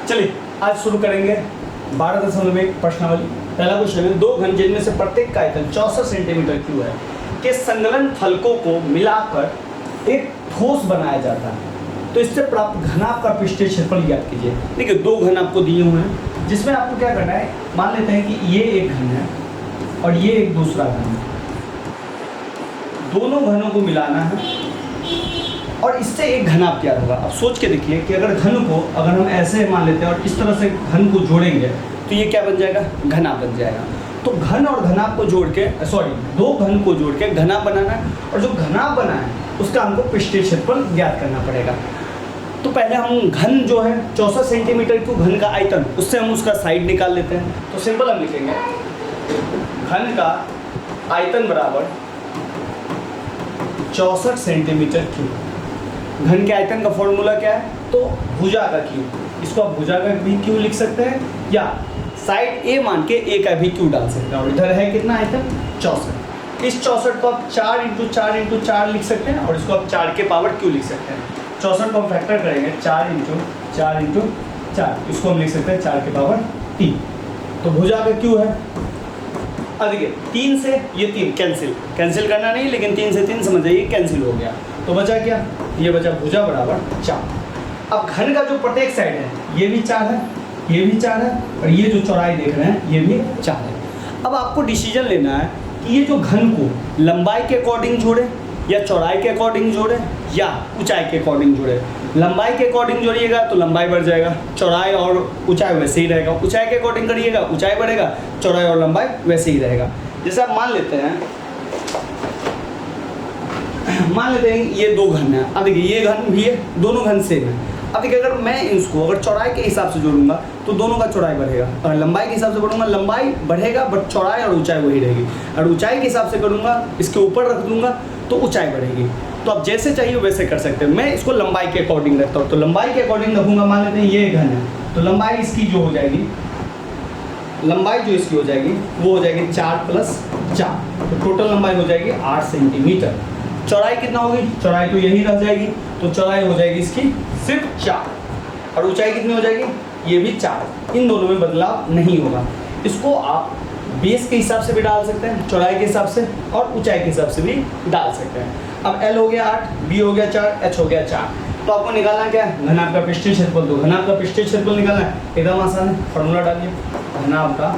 चलिए आज शुरू करेंगे 12.1 प्रश्नावली। पहला क्वेश्चन है, दो घन जिनमें से प्रत्येक का आयतन 64 सेंटीमीटर क्यूब है के संलग्न फलकों को मिलाकर एक ठोस बनाया जाता है, तो इससे प्राप्त घनाभ का पृष्ठीय क्षेत्रफल ज्ञात कीजिए। देखिए दो घन आपको दिए हुए हैं, जिसमें आपको क्या करना है, मान लेते हैं कि ये एक घन है और ये एक दूसरा घन है, दोनों घनों को मिलाना है और इससे एक घनाभ क्या होगा। अब सोच के देखिए कि अगर घन को अगर हम ऐसे मान लेते हैं और इस तरह से घन को जोड़ेंगे तो ये क्या बन जाएगा, घनाभ बन जाएगा। तो घन और घनाभ को जोड़ के दो घन को जोड़ के घनाभ बनाना है, और जो घनाभ बना है उसका हमको पृष्ठीय क्षेत्रफल ज्ञात करना पड़ेगा। तो पहले हम घन जो है 64 सेंटीमीटर क्यूब घन का आयतन, उससे हम उसका साइड निकाल लेते हैं। तो सिंपल हम लिखेंगे घन का आयतन बराबर 64 सेंटीमीटर क्यूब। घन के आयतन का फॉर्मूला क्या है, तो भुजा का क्यूब, इसको आप भुजा का भी क्यूब लिख सकते हैं या साइड ए मान के ए का भी क्यूब डाल सकते हैं। और इधर है कितना आयतन 64, इस 64 को आप 4 × 4 × 4 लिख सकते हैं और इसको आप 4 के पावर क्यू लिख सकते हैं। 64 को हम फैक्टर करेंगे 4 × 4 × 4, इसको हम लिख सकते हैं 4 के पावर 3। तो भुजा का क्यू है, अब देखिए 3 से ये 3 कैंसिल करना नहीं, लेकिन 3 से 3 समझ जाइए कैंसिल हो गया। तो बचा क्या, ये बचा भुजा बराबर 4। अब घन का जो प्रत्येक साइड है ये भी 4 है, ये भी 4 है, और ये जो चौड़ाई देख रहे हैं ये भी 4 है। अब आपको डिसीजन लेना है कि ये जो घन को लंबाई के अकॉर्डिंग जोड़े या चौड़ाई के अकॉर्डिंग जोड़े या ऊंचाई के अकॉर्डिंग जोड़े। लंबाई के अकॉर्डिंग जोड़िएगा तो लंबाई बढ़ जाएगा, चौड़ाई और ऊंचाई वैसे ही रहेगा। ऊंचाई के अकॉर्डिंग करिएगा ऊंचाई बढ़ेगा, चौड़ाई और लंबाई वैसे ही रहेगा। जैसे आप मान लेते हैं ये दो घन है। अब देखिए ये घन भी है, दोनों घन सेम है। अब देखिए अगर मैं इसको अगर चौड़ाई के हिसाब से जोड़ूंगा तो दोनों का चौड़ाई बढ़ेगा, और लंबाई के हिसाब से बढ़ूंगा लंबाई बढ़ेगा बट चौड़ाई और ऊंचाई वही रहेगी। और ऊंचाई के हिसाब से करूंगा, इसके ऊपर रख दूंगा तो ऊंचाई बढ़ेगी। तो आप जैसे चाहिए वैसे कर सकते हैं। मैं इसको लंबाई के अकॉर्डिंग रखता हूँ, तो लंबाई के अकॉर्डिंग रखूंगा। मान लेते हैं ये घन है, तो लंबाई इसकी जो हो जाएगी, लंबाई जो इसकी हो जाएगी वो हो जाएगी 4 + 4, तो टोटल लंबाई हो जाएगी 8 सेंटीमीटर। चौड़ाई कितना होगी, चौड़ाई तो यही रह जाएगी, तो चौड़ाई हो जाएगी इसकी सिर्फ 4, और ऊंचाई कितनी हो जाएगी, ये भी 4। इन दोनों में बदलाव नहीं होगा। इसको आप बेस के हिसाब से भी डाल सकते हैं, चौड़ाई के हिसाब से और ऊंचाई के हिसाब से भी डाल सकते हैं। अब L हो गया 8, B हो गया 4, H हो गया 4। तो आपको निकालना क्या है, घनाभ का पृष्ठीय क्षेत्रफल। तो घनाभ का पृष्ठीय क्षेत्रफल निकालना है, एकदम आसान है, फॉर्मूला डालिए घनाभ का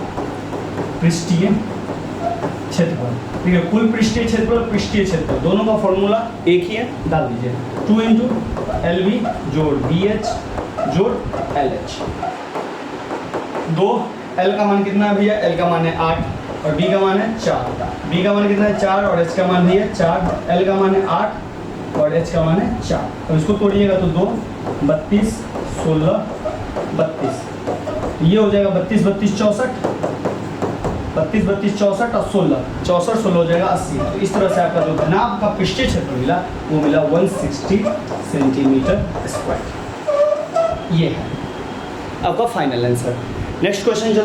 पृष्ठीय क्षेत्रफल। ठीक है, कुल पृष्ठीय क्षेत्रफल पृष्ठीय क्षेत्रफल दोनों का फॉर्मूला एक ही है, डाल दीजिए 2 × LB जोड़ BH जोड़ LH। 2 L का मान कितना है भैया, L का मान है 8 और B का मान है 4। B का मान कितना है 4 और H का मान भी है 4। L का मान है 8 और H का मान है 4। अब इसको तोड़िएगा तो 2 32 16 32, ये हो जाएगा 32 32 64, 32 32 64 और 16 64 16 हो जाएगा 80। तो इस तरह से आपका जो घनाभ का पृष्ठीय क्षेत्र मिला वो मिला 160 सेंटीमीटर स्क्वायर। ये है आपका फाइनल आंसर। Next question